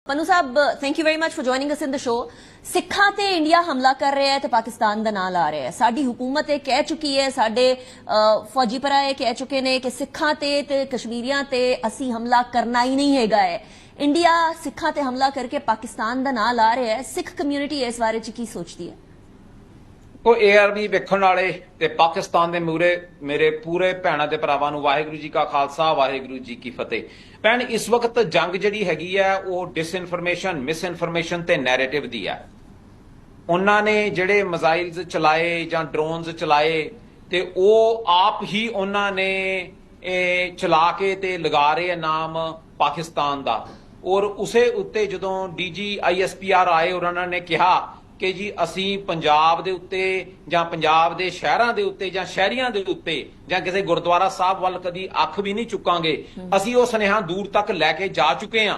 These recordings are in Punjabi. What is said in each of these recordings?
पन्नू साहब thank you very much for joining us in the show. सिखा ते इंडिया हमला कर रहा है तो पाकिस्तान का नाम ला रहा है। साडी हुकूमत ये कह चुकी है, साडे फौजी भरा ये कह चुके ने कि सिखा ते कश्मीरियां ते असी हमला करना ही नहीं हैगा है। इंडिया सिखा ते हमला करके पाकिस्तान का नाम ला रहा है। सिख कम्यूनिटी इस बारे च की सोचती है? ਉਹ ARV ਵੇਖਣ ਵਾਲੇ ਤੇ ਪਾਕਿਸਤਾਨ ਦੇ ਮੂਰੇ ਮੇਰੇ ਪੂਰੇ ਭੈਣਾਂ ਤੇ ਭਰਾਵਾਂ ਨੂੰ ਵਾਹਿਗੁਰੂ ਜੀ ਕਾ ਖਾਲਸਾ ਵਾਹਿਗੁਰੂ ਜੀ ਕੀ ਫਤਿਹ। ਭੈਣ ਇਸ ਵਕਤ ਜੰਗ ਜਿਹੜੀ ਹੈਗੀ ਹੈ ਉਹ ਡਿਸਇਨਫੋਰਮੇਸ਼ਨ ਮਿਸਇਨਫੋਰਮੇਸ਼ਨ ਤੇ ਨੈਰੇਟਿਵ ਦੀ ਹੈ। ਉਹਨਾਂ ਨੇ ਜਿਹੜੇ ਮਿਜ਼ਾਈਲਸ ਚਲਾਏ ਜਾਂ ਡਰੋਨਸ ਚਲਾਏ ਤੇ ਉਹ ਆਪ ਹੀ ਉਹਨਾਂ ਨੇ ਚਲਾ ਕੇ ਤੇ ਲਗਾ ਰਹੇ ਨਾਮ ਪਾਕਿਸਤਾਨ ਦਾ। ਔਰ ਉਸੇ ਉੱਤੇ ਜਦੋਂ DG ISPR ਆਏ ਉਹਨਾਂ ਨੇ ਕਿਹਾ ਕਿ ਜੀ ਅਸੀਂ ਪੰਜਾਬ ਦੇ ਉੱਤੇ ਜਾਂ ਪੰਜਾਬ ਦੇ ਸ਼ਹਿਰਾਂ ਦੇ ਉੱਤੇ ਜਾਂ ਸ਼ਹਿਰੀਆਂ ਦੇ ਉੱਤੇ ਜਾਂ ਕਿਸੇ ਗੁਰਦੁਆਰਾ ਸਾਹਿਬ ਵੱਲ ਕਦੀ ਅੱਖ ਵੀ ਨਹੀਂ ਚੁੱਕਾਂਗੇ। ਅਸੀਂ ਉਹ ਸੁਨੇਹਾ ਦੂਰ ਤੱਕ ਲੈ ਕੇ ਜਾ ਚੁੱਕੇ ਹਾਂ।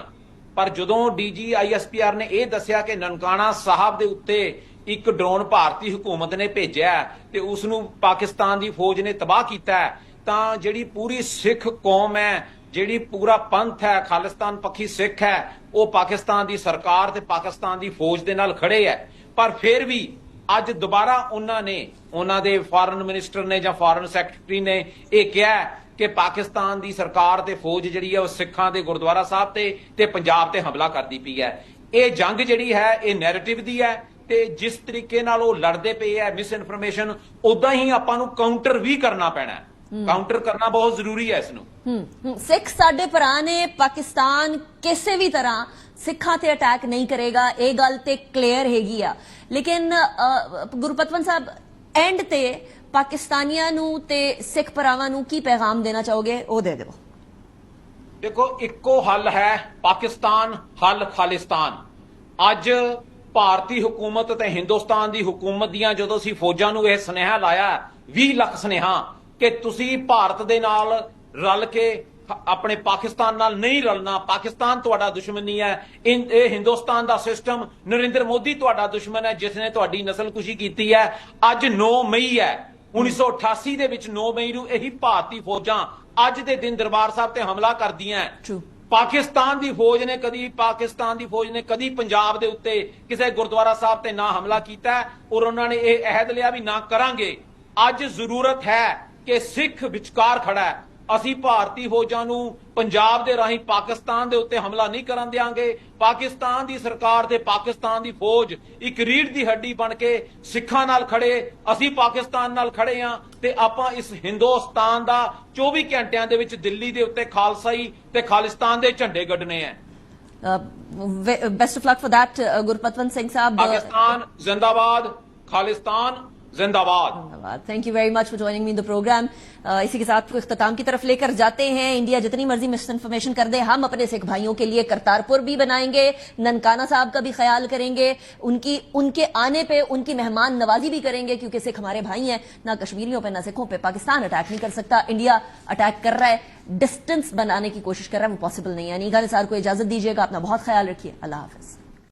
ਪਰ ਜਦੋਂ DG ISPR ਨੇ ਇਹ ਦੱਸਿਆ ਕਿ ਨਨਕਾਣਾ ਸਾਹਿਬ ਦੇ ਉੱਤੇ ਇੱਕ ਡਰੋਨ ਭਾਰਤੀ ਹਕੂਮਤ ਨੇ ਭੇਜਿਆ ਤੇ ਉਸ ਨੂੰ ਪਾਕਿਸਤਾਨ ਦੀ ਫੌਜ ਨੇ ਤਬਾਹ ਕੀਤਾ, ਤਾਂ ਜਿਹੜੀ ਪੂਰੀ ਸਿੱਖ ਕੌਮ ਹੈ, ਜਿਹੜੀ ਪੂਰਾ ਪੰਥ ਹੈ, ਖਾਲਿਸਤਾਨ ਪੱਖੀ ਸਿੱਖ ਹੈ, ਉਹ ਪਾਕਿਸਤਾਨ ਦੀ ਸਰਕਾਰ ਤੇ ਪਾਕਿਸਤਾਨ ਦੀ ਫੌਜ ਦੇ ਨਾਲ ਖੜੇ ਹੈ। ਪਰ ਫਿਰ ਵੀ ਅੱਜ ਦੁਬਾਰਾ ਉਹਨਾਂ ਦੇ ਫਾਰਨ ਮਿਨਿਸਟਰ ਨੇ ਜਾਂ ਫਾਰਨ ਸੈਕਟਰੀ ਨੇ ਇਹ ਕਿਹਾ ਕਿ ਪਾਕਿਸਤਾਨ ਦੀ ਸਰਕਾਰ ਤੇ ਫੌਜ ਜਿਹੜੀ ਹੈ ਉਹ ਸਿੱਖਾਂ ਦੇ ਗੁਰਦੁਆਰਾ ਸਾਹਿਬ ਤੇ ਪੰਜਾਬ ਤੇ ਹਮਲਾ ਕਰਦੀ ਪਈ ਹੈ। ਇਹ ਜੰਗ ਜਿਹੜੀ ਹੈ ਇਹ ਨੈਰੇਟਿਵ ਦੀ ਹੈ ਤੇ ਜਿਸ ਤਰੀਕੇ ਨਾਲ ਉਹ ਲੜਦੇ ਪਏ ਹੈ ਮਿਸਇਨਫੋਰਮੇਸ਼ਨ, ਉਦਾਂ ਹੀ ਆਪਾਂ ਨੂੰ ਕਾਊਂਟਰ ਵੀ ਕਰਨਾ ਪੈਣਾ ਹੈ। ਕਾਊਂਟਰ ਕਰਨਾ ਬਹੁਤ ਜ਼ਰੂਰੀ ਹੈ ਇਸ ਨੂੰ। ਸਿੱਖ ਸਾਡੇ ਭਰਾ ਨੇ, ਪਾਕਿਸਤਾਨ ਕਿਸੇ ਵੀ ਤਰ੍ਹਾਂ ਸਿੱਖਾਂ ਤੇ ਅਟੈਕ ਨਹੀਂ ਕਰੇਗਾ, ਇਹ ਗੱਲ ਤੇ ਕਲੀਅਰ ਹੈਗੀ ਆ। ਲੇਕਿਨ ਗੁਰਪਤਵੰਤ ਸਾਹਿਬ ਐਂਡ ਤੇ ਪਾਕਿਸਤਾਨੀਆਂ ਨੂੰ ਤੇ ਸਿੱਖ ਭਰਾਵਾਂ ਨੂੰ ਕੀ ਪੈਗਾਮ ਦੇਣਾ ਚਾਹੋਗੇ, ਉਹ ਦੇ ਦਿਓ। ਦੇਖੋ ਇੱਕੋ ਹੱਲ ਹੈ, ਪਾਕਿਸਤਾਨ ਹੱਲ ਖਾਲਿਸਤਾਨ। ਅੱਜ ਭਾਰਤੀ ਹੁਕੂਮਤ ਤੇ ਹਿੰਦੁਸਤਾਨ ਦੀ ਹੁਕੂਮਤ ਦੀਆਂ ਜਦੋਂ ਅਸੀਂ ਫੌਜਾਂ ਨੂੰ ਇਹ ਸੁਨੇਹਾ ਲਾਇਆ 20 ਲੱਖ ਸੁਨੇਹਾ ਕਿ ਤੁਸੀਂ ਭਾਰਤ ਦੇ ਨਾਲ ਰਲ ਕੇ ਆਪਣੇ ਪਾਕਿਸਤਾਨ ਨਾਲ ਨਹੀਂ ਰਲਣਾ, ਪਾਕਿਸਤਾਨ ਤੁਹਾਡਾ ਦੁਸ਼ਮਣ ਨਹੀਂ ਹੈ। ਇਹ ਹਿੰਦੁਸਤਾਨ ਦਾ ਸਿਸਟਮ, ਨਰਿੰਦਰ ਮੋਦੀ ਤੁਹਾਡਾ ਦੁਸ਼ਮਣ ਹੈ ਜਿਸ ਨੇ ਤੁਹਾਡੀ ਨਸਲਕੁਸ਼ੀ ਕੀਤੀ ਹੈ। ਅੱਜ 9 ਮਈ ਹੈ, 1988 ਦੇ ਵਿੱਚ 9 ਮਈ ਨੂੰ ਇਹੀ ਭਾਰਤੀ ਫੌਜਾਂ ਅੱਜ ਦੇ ਦਿਨ ਦਰਬਾਰ ਸਾਹਿਬ ਤੇ ਹਮਲਾ ਕਰਦੀਆਂ। ਪਾਕਿਸਤਾਨ ਦੀ ਫੌਜ ਨੇ ਕਦੀ ਪੰਜਾਬ ਦੇ ਉੱਤੇ ਕਿਸੇ ਗੁਰਦੁਆਰਾ ਸਾਹਿਬ ਤੇ ਨਾ ਹਮਲਾ ਕੀਤਾ ਔਰ ਉਹਨਾਂ ਨੇ ਇਹ ਅਹਿਦ ਲਿਆ ਵੀ ਨਾ ਕਰਾਂਗੇ। ਅੱਜ ਜ਼ਰੂਰਤ ਹੈ ਕਿ ਸਿੱਖ ਵਿਚਕਾਰ ਖੜਾ ਹੈ। ਅਸੀਂ ਭਾਰਤੀ ਫੌਜਾਂ ਨੂੰ ਪੰਜਾਬ ਦੇ ਰਾਹੀਂ ਪਾਕਿਸਤਾਨ ਦੇ ਉੱਤੇ ਹਮਲਾ ਨਹੀਂ ਕਰਨ ਦੇਵਾਂਗੇ। ਪਾਕਿਸਤਾਨ ਦੀ ਸਰਕਾਰ ਤੇ ਪਾਕਿਸਤਾਨ ਦੀ ਫੌਜ ਇੱਕ ਰੀੜ ਦੀ ਹੱਡੀ ਬਣ ਕੇ ਸਿੱਖਾਂ ਨਾਲ ਖੜੇ, ਅਸੀਂ ਪਾਕਿਸਤਾਨ ਨਾਲ ਖੜੇ ਹਾਂ ਤੇ ਆਪਾਂ ਇਸ ਹਿੰਦੁਸਤਾਨ ਦਾ 24 ਘੰਟਿਆਂ ਦੇ ਵਿੱਚ ਦਿੱਲੀ ਦੇ ਉੱਤੇ ਖਾਲਸਾਈ ਤੇ ਖਾਲਿਸਤਾਨ ਦੇ ਝੰਡੇ ਗੱਡਣੇ ਆ। Best of luck for that Gurpatwant Singh Sahab. Pakistan जिंदाबाद, खालिस्तान जिंदाबाद। Thank you very much for joining me in the programme. इसी के साथ इख्तिताम की तरफ लेकर जाते हैं। इंडिया जितनी मर्जी मिस इन्फॉर्मेशन कर दे, हम अपने सिख भाइयों के लिए करतारपुर भी बनाएंगे, ननकाना साहब का भी ख्याल करेंगे, उनके आने पे उनकी मेहमान नवाजी भी करेंगे, क्योंकि सिख हमारे भाई हैं। ना कश्मीरियों पे ना सिखों पे पाकिस्तान अटैक नहीं कर सकता। इंडिया अटैक कर रहा है, डिस्टेंस बनाने की कोशिश कर रहा है, वो पॉसिबल नहीं है। अनीगा निसार को इजाजत दीजिएगा, अपना बहुत ख्याल रखिए, अल्लाह हाफिज।